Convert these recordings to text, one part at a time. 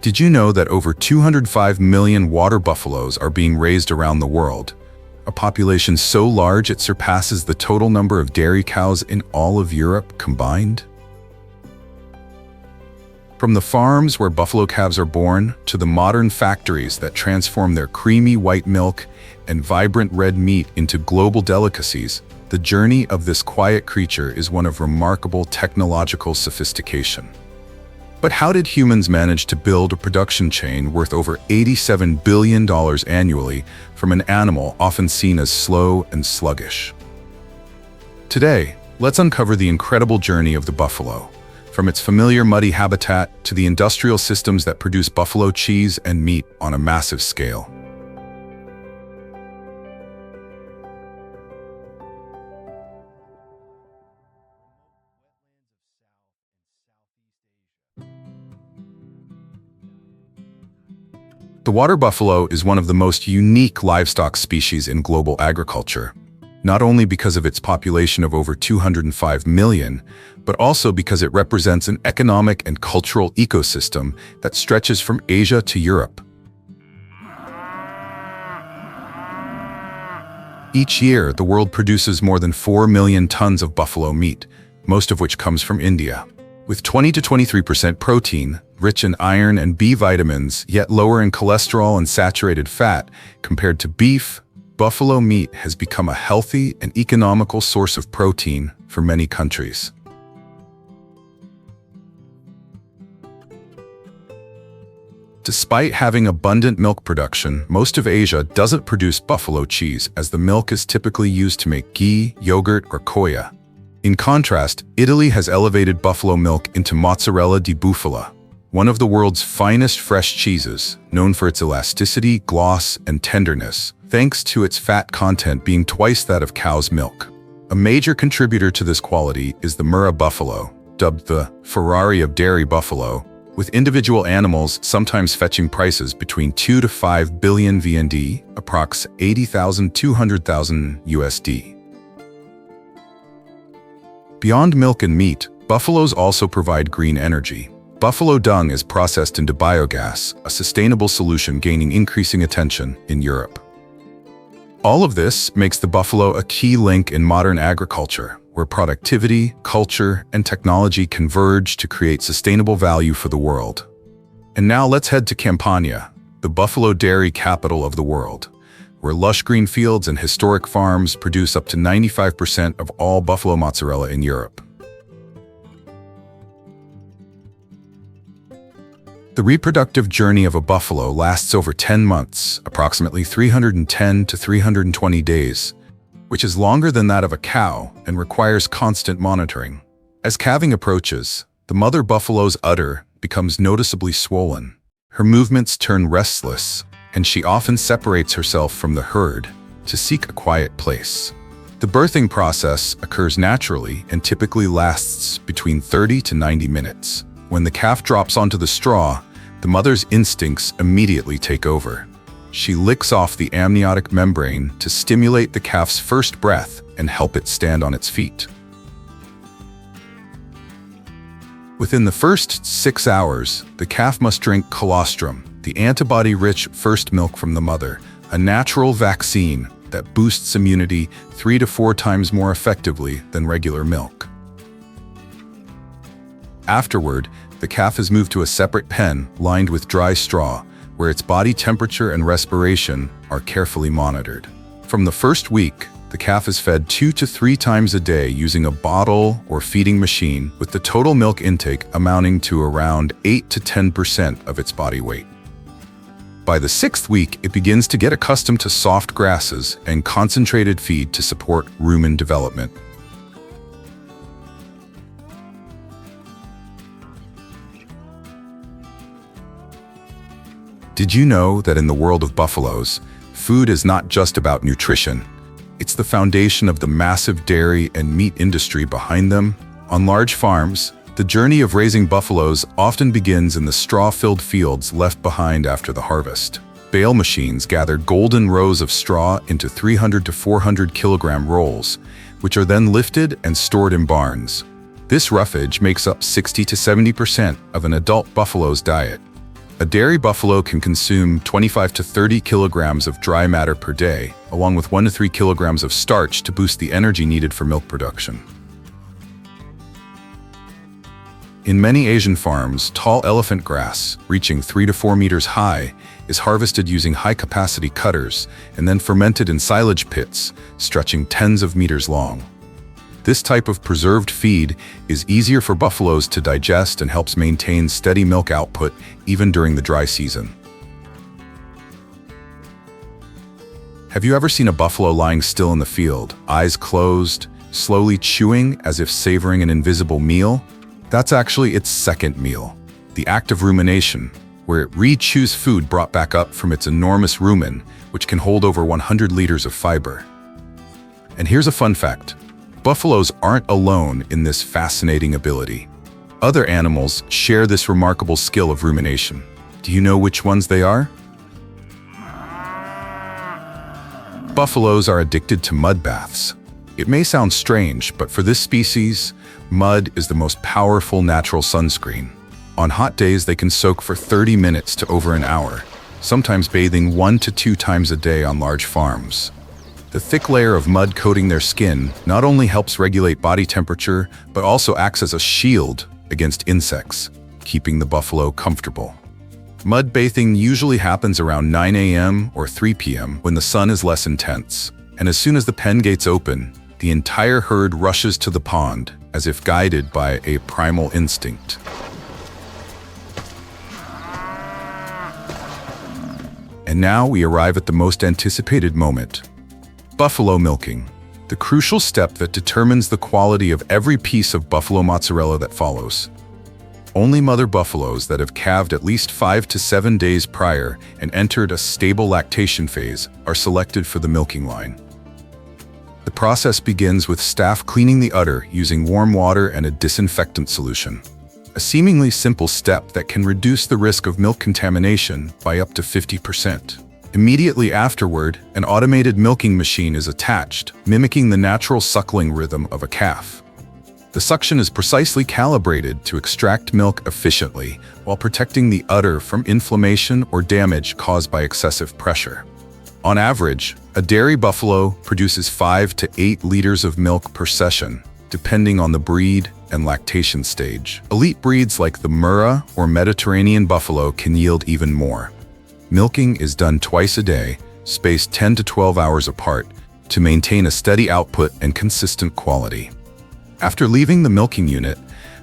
Did you know that over 205 million water buffaloes are being raised around the world? A population so large it surpasses the total number of dairy cows in all of Europe combined? From the farms where buffalo calves are born to the modern factories that transform their creamy white milk and vibrant red meat into global delicacies, the journey of this quiet creature is one of remarkable technological sophistication. But how did humans manage to build a production chain worth over $87 billion annually from an animal often seen as slow and sluggish? Today, let's uncover the incredible journey of the buffalo, from its familiar muddy habitat to the industrial systems that produce buffalo cheese and meat on a massive scale. The water buffalo is one of the most unique livestock species in global agriculture, not only because of its population of over 205 million, but also because it represents an economic and cultural ecosystem that stretches from Asia to Europe. Each year, the world produces more than 4 million tons of buffalo meat, most of which comes from India. With 20 to 23% protein, rich in iron and B vitamins, yet lower in cholesterol and saturated fat compared to beef, buffalo meat has become a healthy and economical source of protein for many countries. Despite having abundant milk production, most of Asia doesn't produce buffalo cheese, as the milk is typically used to make ghee, yogurt, or khoya. In contrast, Italy has elevated buffalo milk into mozzarella di bufala, one of the world's finest fresh cheeses, known for its elasticity, gloss, and tenderness, thanks to its fat content being twice that of cow's milk. A major contributor to this quality is the Murrah buffalo, dubbed the Ferrari of dairy buffalo, with individual animals sometimes fetching prices between 2 to 5 billion VND, approx. 80,000 to 200,000 USD. Beyond milk and meat, buffaloes also provide green energy. Buffalo dung is processed into biogas, a sustainable solution gaining increasing attention in Europe. All of this makes the buffalo a key link in modern agriculture, where productivity, culture, and technology converge to create sustainable value for the world. And now let's head to Campania, the buffalo dairy capital of the world, where lush green fields and historic farms produce up to 95% of all buffalo mozzarella in Europe. The reproductive journey of a buffalo lasts over 10 months, approximately 310 to 320 days, which is longer than that of a cow and requires constant monitoring. As calving approaches, the mother buffalo's udder becomes noticeably swollen. Her movements turn restless, and she often separates herself from the herd to seek a quiet place. The birthing process occurs naturally and typically lasts between 30 to 90 minutes. When the calf drops onto the straw, the mother's instincts immediately take over. She licks off the amniotic membrane to stimulate the calf's first breath and help it stand on its feet. Within the first 6 hours, the calf must drink colostrum, the antibody-rich first milk from the mother, a natural vaccine that boosts immunity 3 to 4 times more effectively than regular milk. Afterward, the calf is moved to a separate pen lined with dry straw, where its body temperature and respiration are carefully monitored. From the first week, the calf is fed 2 to 3 times a day using a bottle or feeding machine, with the total milk intake amounting to around 8 to 10% of its body weight. By the 6th week, it begins to get accustomed to soft grasses and concentrated feed to support rumen development. Did you know that in the world of buffaloes, food is not just about nutrition? It's the foundation of the massive dairy and meat industry behind them. On large farms, the journey of raising buffaloes often begins in the straw-filled fields left behind after the harvest. Bale machines gather golden rows of straw into 300 to 400 kilogram rolls, which are then lifted and stored in barns. This roughage makes up 60 to 70% of an adult buffalo's diet. A dairy buffalo can consume 25 to 30 kilograms of dry matter per day, along with 1 to 3 kilograms of starch to boost the energy needed for milk production. In many Asian farms, tall elephant grass, reaching 3 to 4 meters high, is harvested using high-capacity cutters and then fermented in silage pits, stretching tens of meters long. This type of preserved feed is easier for buffaloes to digest and helps maintain steady milk output even during the dry season. Have you ever seen a buffalo lying still in the field, eyes closed, slowly chewing as if savoring an invisible meal? That's actually its second meal, the act of rumination, where it re-chews food brought back up from its enormous rumen, which can hold over 100 liters of fiber. And here's a fun fact. Buffaloes aren't alone in this fascinating ability. Other animals share this remarkable skill of rumination. Do you know which ones they are? Buffaloes are addicted to mud baths. It may sound strange, but for this species, mud is the most powerful natural sunscreen. On hot days, they can soak for 30 minutes to over an hour, sometimes bathing 1 to 2 times a day on large farms. The thick layer of mud coating their skin not only helps regulate body temperature, but also acts as a shield against insects, keeping the buffalo comfortable. Mud bathing usually happens around 9 a.m. or 3 p.m. when the sun is less intense, and as soon as the pen gates open, the entire herd rushes to the pond, as if guided by a primal instinct. And now we arrive at the most anticipated moment. Buffalo milking, the crucial step that determines the quality of every piece of buffalo mozzarella that follows. Only mother buffaloes that have calved at least 5 to 7 days prior and entered a stable lactation phase are selected for the milking line. The process begins with staff cleaning the udder using warm water and a disinfectant solution. A seemingly simple step that can reduce the risk of milk contamination by up to 50%. Immediately afterward, an automated milking machine is attached, mimicking the natural suckling rhythm of a calf. The suction is precisely calibrated to extract milk efficiently while protecting the udder from inflammation or damage caused by excessive pressure. On average, a dairy buffalo produces 5 to 8 liters of milk per session, depending on the breed and lactation stage. Elite breeds like the Murrah or Mediterranean buffalo can yield even more. Milking is done twice a day, spaced 10 to 12 hours apart, to maintain a steady output and consistent quality. After leaving the milking unit,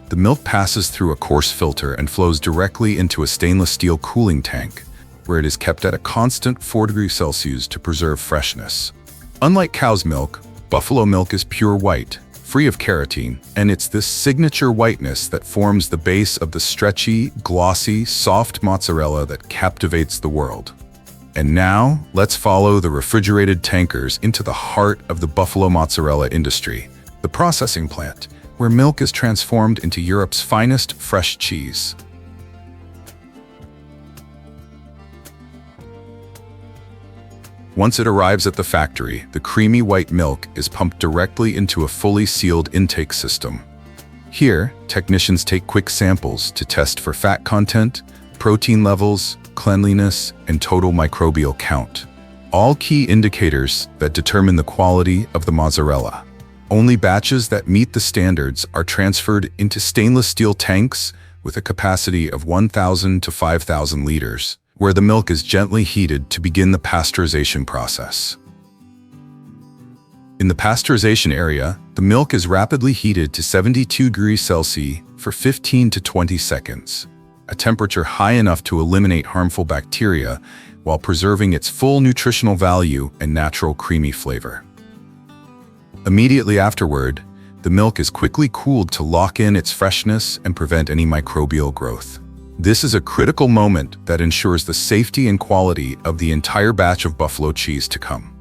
the milk passes through a coarse filter and flows directly into a stainless steel cooling tank, where it is kept at a constant 4 degrees Celsius to preserve freshness. Unlike cow's milk, buffalo milk is pure white, free of keratin, and it's this signature whiteness that forms the base of the stretchy, glossy, soft mozzarella that captivates the world. And now, let's follow the refrigerated tankers into the heart of the buffalo mozzarella industry, the processing plant, where milk is transformed into Europe's finest fresh cheese. Once it arrives at the factory, the creamy white milk is pumped directly into a fully sealed intake system. Here, technicians take quick samples to test for fat content, protein levels, cleanliness, and total microbial count. All key indicators that determine the quality of the mozzarella. Only batches that meet the standards are transferred into stainless steel tanks with a capacity of 1,000 to 5,000 liters. Where the milk is gently heated to begin the pasteurization process. In the pasteurization area, the milk is rapidly heated to 72 degrees Celsius for 15 to 20 seconds, a temperature high enough to eliminate harmful bacteria while preserving its full nutritional value and natural creamy flavor. Immediately afterward, the milk is quickly cooled to lock in its freshness and prevent any microbial growth. This is a critical moment that ensures the safety and quality of the entire batch of buffalo cheese to come.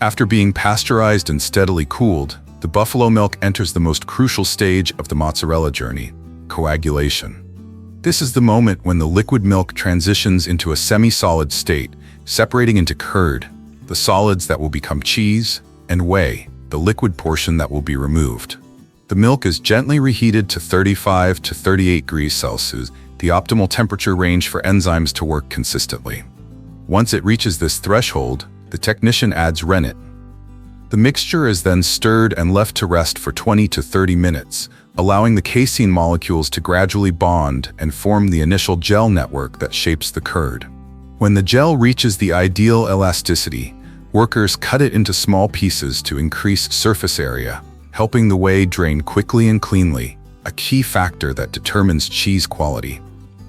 After being pasteurized and steadily cooled, the buffalo milk enters the most crucial stage of the mozzarella journey, coagulation. This is the moment when the liquid milk transitions into a semi-solid state, separating into curd, the solids that will become cheese, and whey, the liquid portion that will be removed. The milk is gently reheated to 35 to 38 degrees Celsius, the optimal temperature range for enzymes to work consistently. Once it reaches this threshold, the technician adds rennet. The mixture is then stirred and left to rest for 20 to 30 minutes, allowing the casein molecules to gradually bond and form the initial gel network that shapes the curd. When the gel reaches the ideal elasticity, workers cut it into small pieces to increase surface area, helping the whey drain quickly and cleanly, a key factor that determines cheese quality.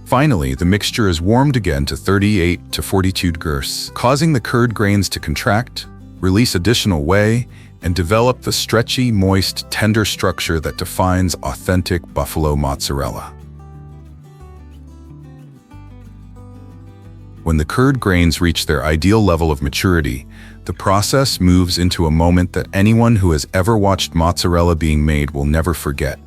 Finally, the mixture is warmed again to 38 to 42 degrees, causing the curd grains to contract, release additional whey, and develop the stretchy, moist, tender structure that defines authentic buffalo mozzarella. When the curd grains reach their ideal level of maturity, the process moves into a moment that anyone who has ever watched mozzarella being made will never forget: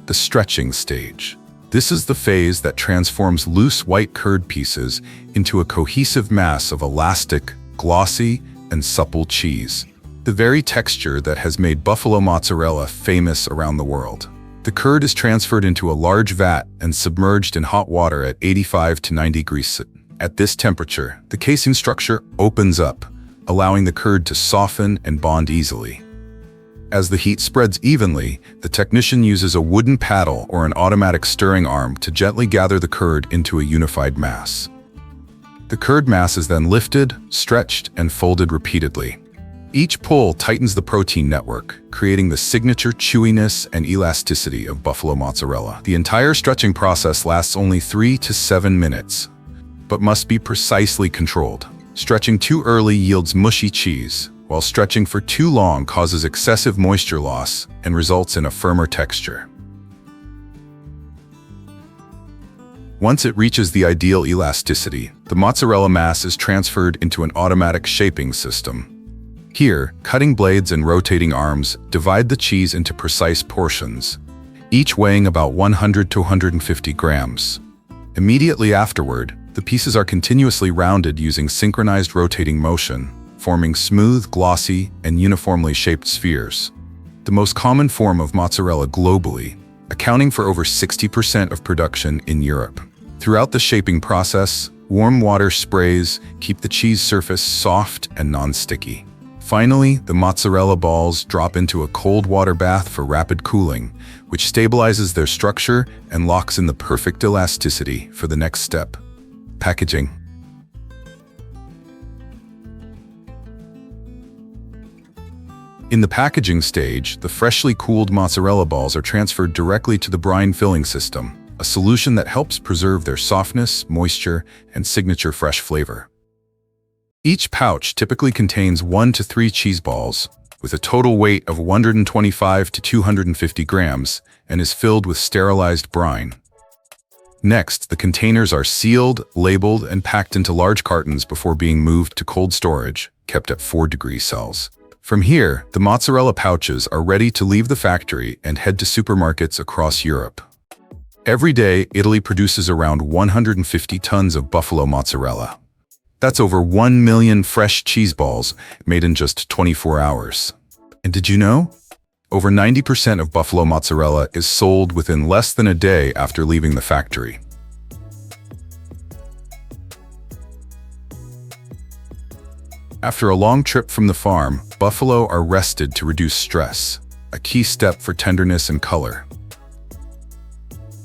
the stretching stage. This is the phase that transforms loose white curd pieces into a cohesive mass of elastic, glossy, and supple cheese, the very texture that has made buffalo mozzarella famous around the world. The curd is transferred into a large vat and submerged in hot water at 85 to 90 degrees. At this temperature, the casing structure opens up, allowing the curd to soften and bond easily. As the heat spreads evenly, the technician uses a wooden paddle or an automatic stirring arm to gently gather the curd into a unified mass. The curd mass is then lifted, stretched, and folded repeatedly. Each pull tightens the protein network, creating the signature chewiness and elasticity of buffalo mozzarella. The entire stretching process lasts only 3 to 7 minutes, but must be precisely controlled. Stretching too early yields mushy cheese, while stretching for too long causes excessive moisture loss and results in a firmer texture. Once it reaches the ideal elasticity, the mozzarella mass is transferred into an automatic shaping system. Here, cutting blades and rotating arms divide the cheese into precise portions, each weighing about 100 to 150 grams. Immediately afterward, the pieces are continuously rounded using synchronized rotating motion, forming smooth, glossy, and uniformly shaped spheres. The most common form of mozzarella globally, accounting for over 60% of production in Europe. Throughout the shaping process, warm water sprays keep the cheese surface soft and non-sticky. Finally, the mozzarella balls drop into a cold water bath for rapid cooling, which stabilizes their structure and locks in the perfect elasticity for the next step: packaging. In the packaging stage, the freshly cooled mozzarella balls are transferred directly to the brine filling system, a solution that helps preserve their softness, moisture, and signature fresh flavor. Each pouch typically contains 1 to 3 cheese balls, with a total weight of 125 to 250 grams, and is filled with sterilized brine. Next, the containers are sealed, labeled, and packed into large cartons before being moved to cold storage, kept at 4 degrees Celsius. From here, the mozzarella pouches are ready to leave the factory and head to supermarkets across Europe. Every day, Italy produces around 150 tons of buffalo mozzarella. That's over 1 million fresh cheese balls made in just 24 hours. And did you know? Over 90% of buffalo mozzarella is sold within less than a day after leaving the factory. After a long trip from the farm, buffalo are rested to reduce stress, a key step for tenderness and color.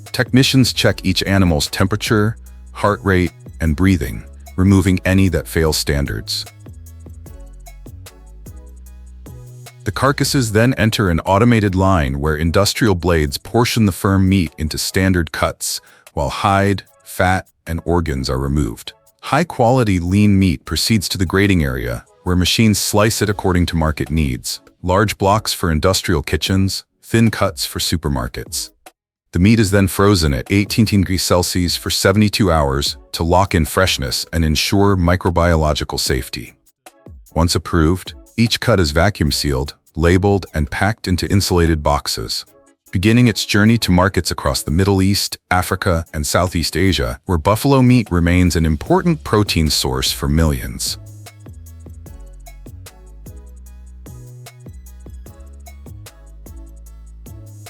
Technicians check each animal's temperature, heart rate, and breathing, removing any that fail standards. The carcasses then enter an automated line where industrial blades portion the firm meat into standard cuts, while hide, fat, and organs are removed. High-quality lean meat proceeds to the grading area, where machines slice it according to market needs. Large blocks for industrial kitchens, thin cuts for supermarkets. The meat is then frozen at 18 degrees Celsius for 72 hours to lock in freshness and ensure microbiological safety. Once approved, each cut is vacuum sealed, labeled, and packed into insulated boxes, beginning its journey to markets across the Middle East, Africa, and Southeast Asia, where buffalo meat remains an important protein source for millions.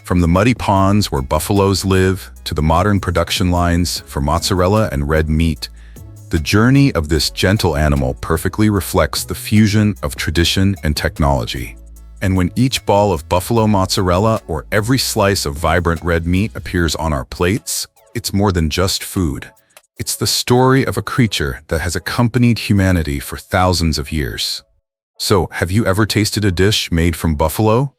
From the muddy ponds where buffaloes live to the modern production lines for mozzarella and red meat, the journey of this gentle animal perfectly reflects the fusion of tradition and technology. And when each ball of buffalo mozzarella or every slice of vibrant red meat appears on our plates, it's more than just food. It's the story of a creature that has accompanied humanity for thousands of years. So, have you ever tasted a dish made from buffalo?